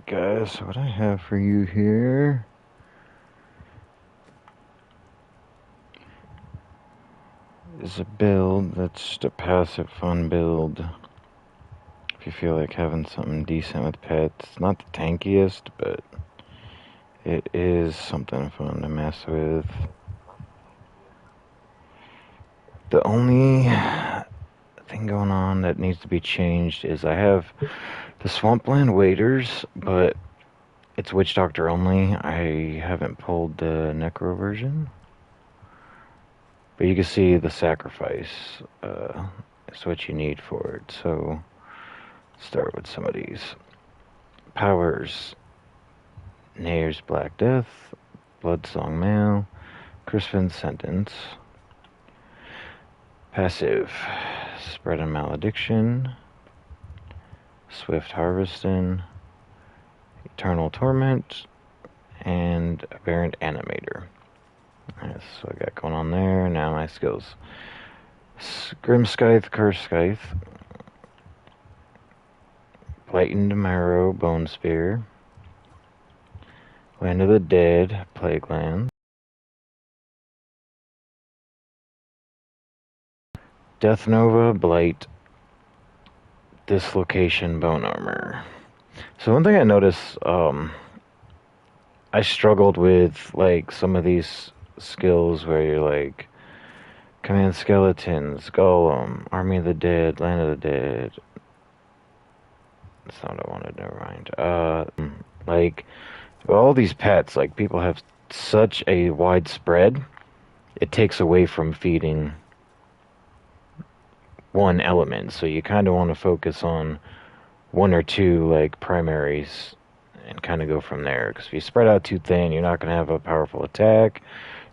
guys, what I have for you here is a build that's just a passive fun build. If you feel like having something decent with pets, it's not the tankiest, but it is something fun to mess with. The only thing going on that needs to be changed is I have the Swampland Waders, but it's Witch Doctor only. I haven't pulled the Necro version. But you can see the sacrifice is what you need for it. So, start with some of these. Powers. Nair's Black Death, Bloodsong Mail, Crispin's Sentence. Passive. Spread and Malediction, Swift Harvesting, Eternal Torment, and Aberrant Animator. That's what I got going on there. Now my skills. Grim Scythe, Curse Scythe, Blightened Marrow, Bone Spear, Land of the Dead, Plague Land, Death Nova, Blight, Dislocation, Bone Armor. So one thing I noticed, I struggled with like some of these skills where you're like Command Skeletons, Golem, Army of the Dead, Land of the Dead. That's not what I wanted, never mind. Like all these pets, like people have such a wide spread, it takes away from feeding one element. So you kind of want to focus on one or two like primaries and kind of go from there. Because if you spread out too thin, you're not going to have a powerful attack.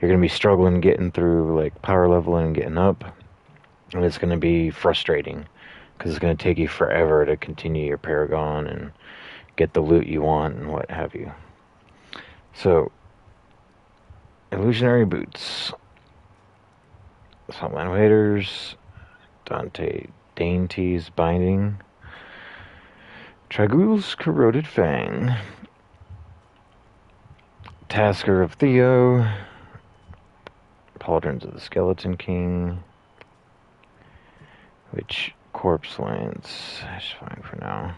You're going to be struggling getting through like power level and getting up, and it's going to be frustrating because it's going to take you forever to continue your Paragon and get the loot you want and what have you. So, Illusionary Boots, Swampland Waders, Dante Dainty's Binding, Tragul's Corroded Fang, Tasker of Theo, Pauldrons of the Skeleton King, which Corpse Lands, that's fine for now.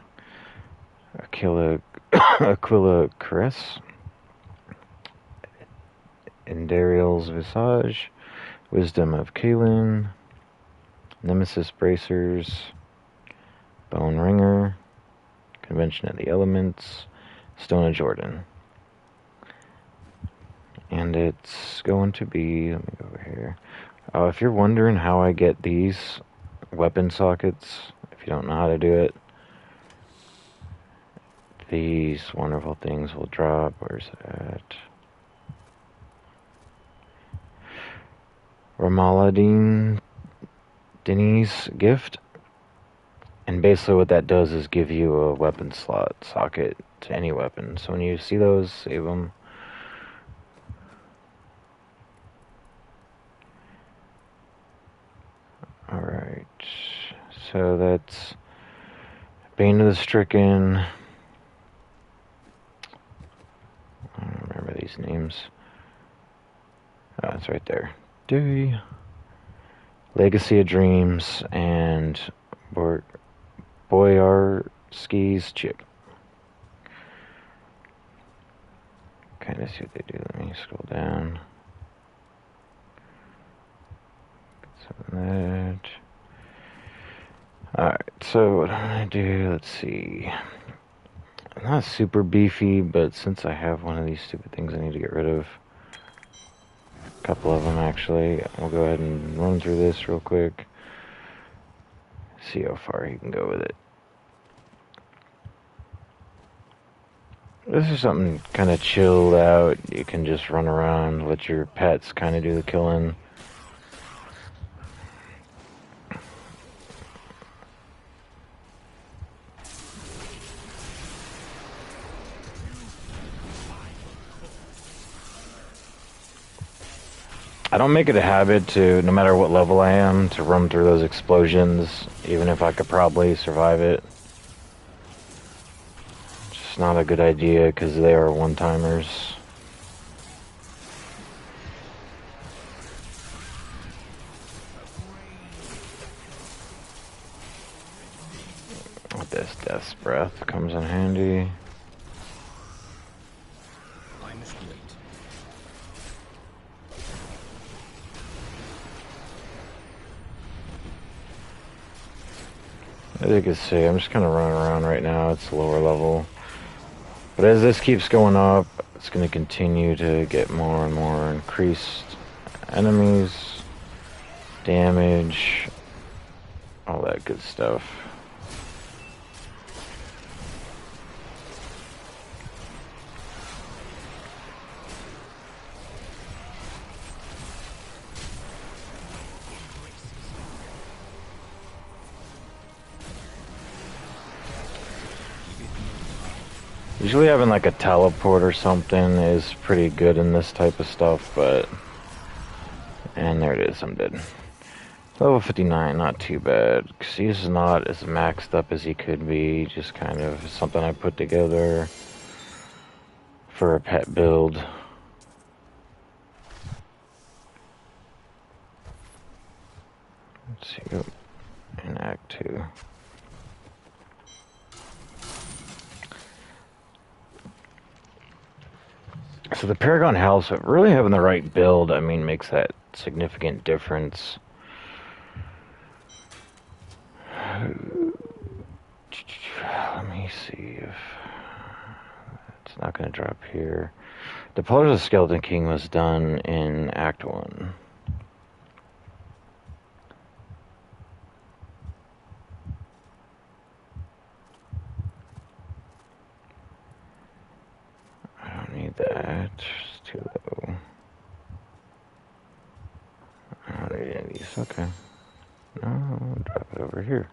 Aquila Caress, Endariel's Visage, Wisdom of Kalin, Nemesis Bracers, Bone Ringer, Convention of the Elements, Stone of Jordan. And it's going to be, let me go over here. If you're wondering how I get these weapon sockets, if you don't know how to do it, these wonderful things will drop. Where's it at? Ramaladine Denny's Gift. And basically what that does is give you a weapon slot socket to any weapon. So when you see those, save them. Alright, so that's Bane of the Stricken. I don't remember these names. Oh, it's right there. Dewey, Legacy of Dreams, and Boyarski's Chip. Kind of see what they do. Let me scroll down. That. Alright, so what I'm gonna do, let's see. I'm not super beefy, but since I have one of these stupid things I need to get rid of, a couple of them actually, we'll go ahead and run through this real quick. See how far you can go with it. This is something kind of chilled out. You can just run around, let your pets kind of do the killing. I don't make it a habit to, no matter what level I am, to run through those explosions, even if I could probably survive it. Just it's not a good idea because they are one-timers. This Death's Breath comes in handy. I must wait. As you can see, I'm just kind of running around right now. It's lower level. But as this keeps going up, it's going to continue to get more and more increased enemies, damage, all that good stuff. Usually having like a teleport or something is pretty good in this type of stuff, but... And there it is, I'm dead. Level 59, not too bad, because he's not as maxed up as he could be, just kind of something I put together for a pet build. Let's see, oh, in Act 2. So the Paragon House, really having the right build, I mean, makes that significant difference. Let me see if it's not going to drop here. The Pillars of the Skeleton King was done in Act 1. I don't need that. It's too low. I don't need any of these. Okay. No, I'll drop it over here.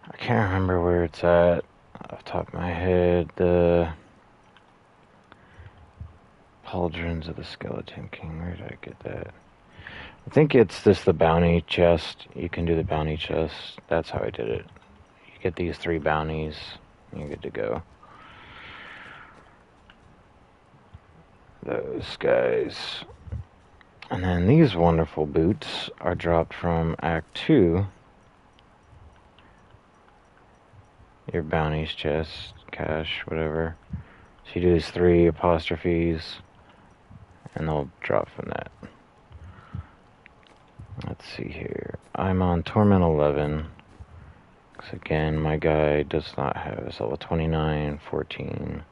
I can't remember where it's at off the top of my head. The Pauldrons of the Skeleton King. Where did I get that? I think it's just the bounty chest. You can do the bounty chest. That's how I did it. You get these 3 bounties, and you're good to go. Those guys. And then these wonderful boots are dropped from Act 2. Your bounties chest, cash, whatever. So you do these 3 apostrophes, and they'll drop from that. Let's see here. I'm on Torment 11. Because again, my guy does not have it's level 29, 14.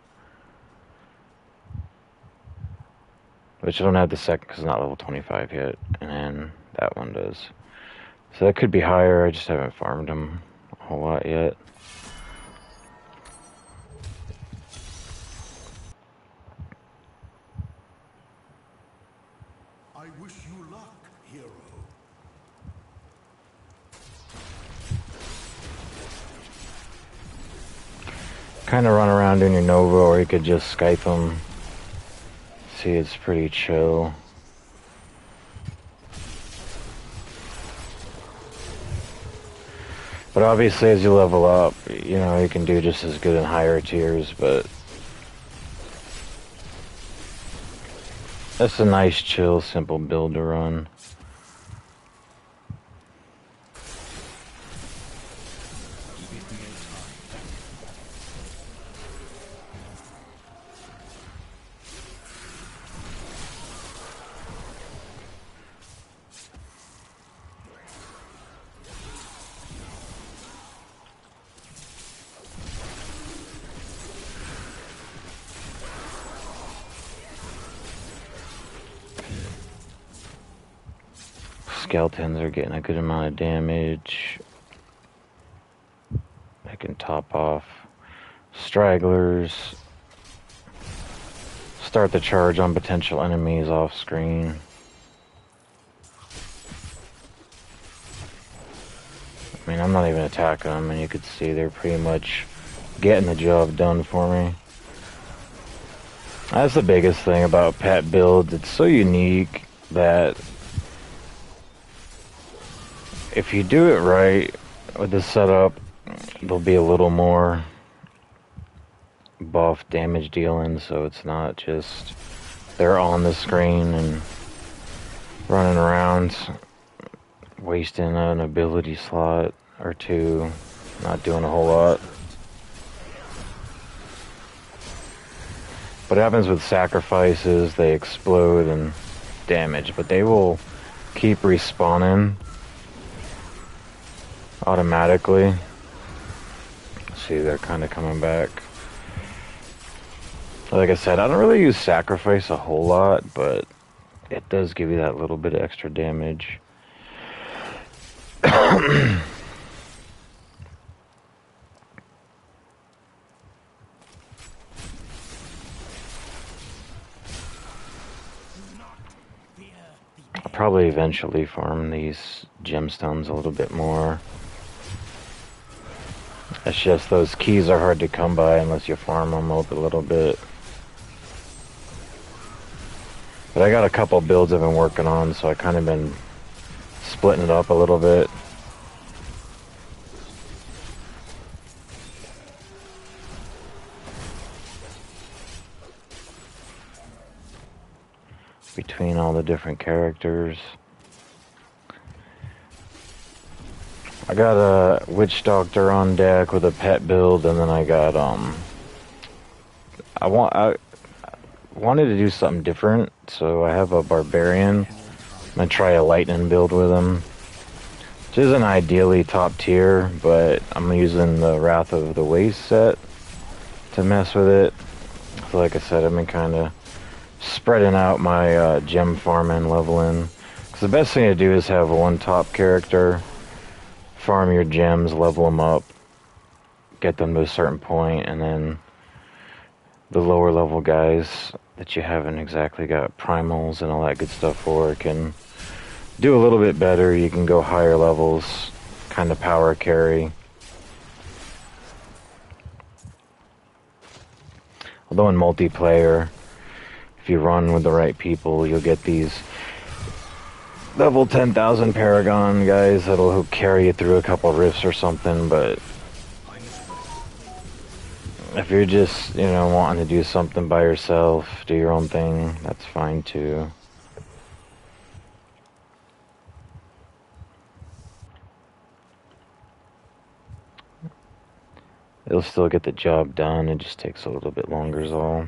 Which I don't have the second because it's not level 25 yet. And then that one does. So that could be higher, I just haven't farmed them a whole lot yet. I wish you luck, hero. Kind of run around in your Nova, or you could just Skype them. See, it's pretty chill. But obviously, as you level up, you know, you can do just as good in higher tiers, but that's a nice, chill, simple build to run. Skeletons are getting a good amount of damage. can top off stragglers, start the charge on potential enemies off screen. I mean, I'm not even attacking them, and you could see they're pretty much getting the job done for me. That's the biggest thing about pet builds. It's so unique that if you do it right with the setup, there'll be a little more buff damage dealing, so it's not just they're on the screen and running around wasting an ability slot or two, not doing a whole lot. What happens with sacrifices, they explode and damage, but they will keep respawning automatically. See, they're kind of coming back. Like I said, I don't really use sacrifice a whole lot, but it does give you that little bit of extra damage. I'll probably eventually farm these gemstones a little bit more. It's just those keys are hard to come by unless you farm them up a little bit. But I got a couple builds I've been working on, so I kind of been splitting it up a little bit. Between all the different characters. I got a witch doctor on deck with a pet build, and then I got I wanted to do something different, so I have a barbarian. I'm gonna try a lightning build with him, which isn't ideally top tier, but I'm using the Wrath of the Waste set to mess with it. So like I said, I've been kind of spreading out my gem farming, leveling. Because the best thing to do is have one top character, farm your gems, level them up, get them to a certain point, and then the lower level guys that you haven't exactly got primals and all that good stuff for can do a little bit better. You can go higher levels, kind of power carry. Although in multiplayer, if you run with the right people, you'll get these level 10,000 Paragon guys that'll carry you through a couple rifts or something, but if you're just, wanting to do something by yourself, do your own thing, that's fine too. It'll still get the job done, it just takes a little bit longer is all.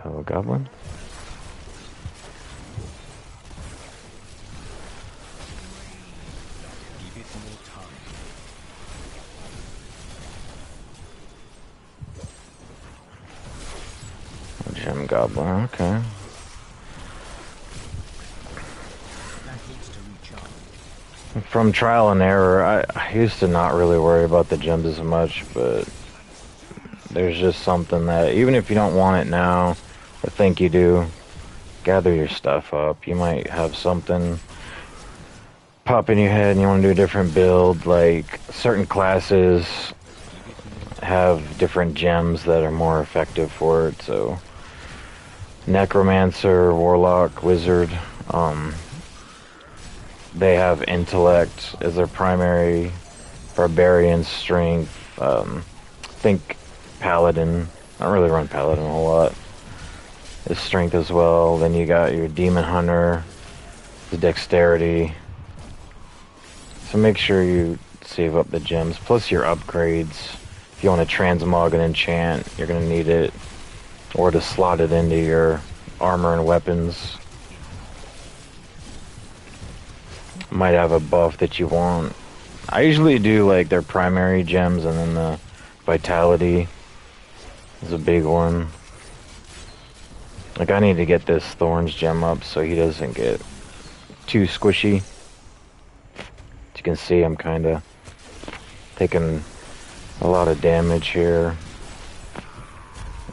Hello, goblin. Gem goblin, okay. From trial and error, I used to not really worry about the gems as much, but there's just something that, even if you don't want it now, or think you do, gather your stuff up. You might have something pop in your head and you want to do a different build, like certain classes have different gems that are more effective for it, so Necromancer, Warlock, Wizard, they have intellect as their primary, barbarian, strength, think paladin. I don't really run paladin a whole lot. His strength as well. Then you got your demon hunter, the dexterity. So make sure you save up the gems, plus your upgrades. If you want to transmog an enchant, you're going to need it, or to slot it into your armor and weapons. Might have a buff that you want. I usually do like their primary gems, and then the vitality is a big one. Like I need to get this Thorns gem up so he doesn't get too squishy. As you can see, I'm kind of taking a lot of damage here.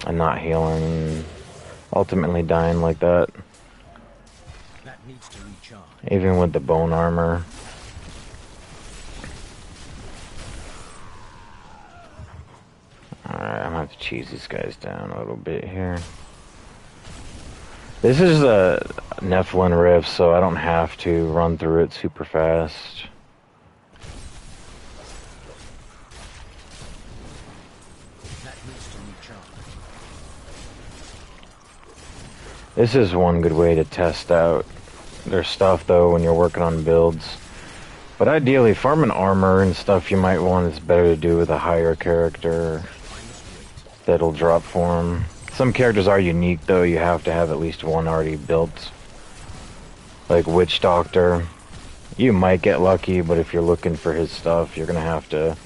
And not healing. Ultimately dying like that. That needs to recharge. Even with the bone armor. Alright, I'm gonna have to cheese these guys down a little bit here. This is a Nephilim rift, so I don't have to run through it super fast. That needs to recharge. This is one good way to test out their stuff, though, when you're working on builds. But ideally, farming armor and stuff you might want is better to do with a higher character that'll drop for them. Some characters are unique, though. You have to have at least one already built. Like Witch Doctor. You might get lucky, but if you're looking for his stuff, you're gonna have to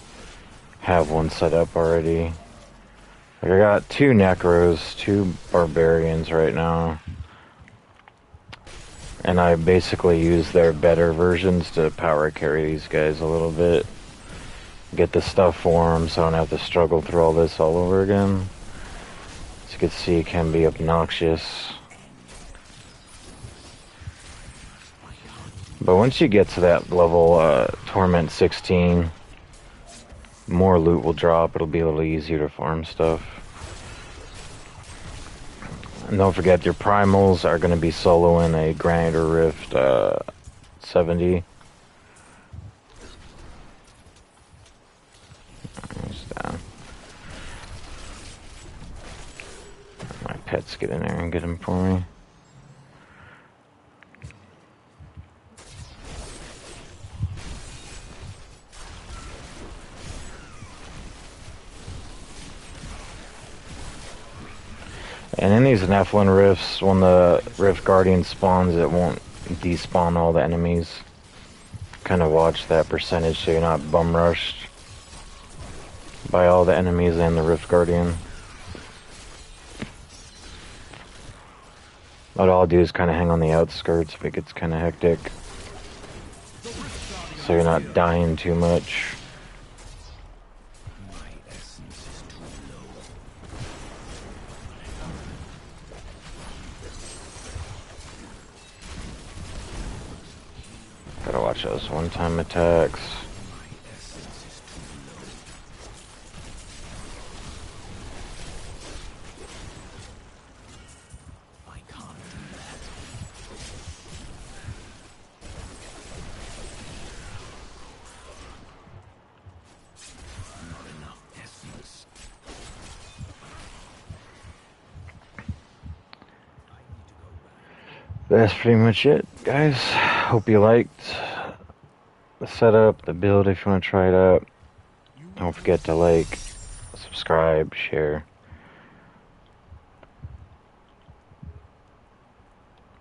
have one set up already. Like I got 2 Necros, 2 Barbarians right now. And I basically use their better versions to power carry these guys a little bit. Get the stuff for them so I don't have to struggle through all this all over again. As you can see, it can be obnoxious. But once you get to that level, Torment 16, more loot will drop. It'll be a little easier to farm stuff. And don't forget, your primals are going to be soloing a Grinder Rift 70. Down. My pets get in there and get him for me. And in these Nephilim rifts, when the Rift Guardian spawns, it won't despawn all the enemies. Kind of watch that percentage so you're not bum rushed by all the enemies and the Rift Guardian. What I'll do is kind of hang on the outskirts if it gets kind of hectic, so you're not dying too much. Gotta watch those one-time attacks. That's pretty much it, guys. Hope you liked the setup, the build if you want to try it out. Don't forget to like, subscribe, share.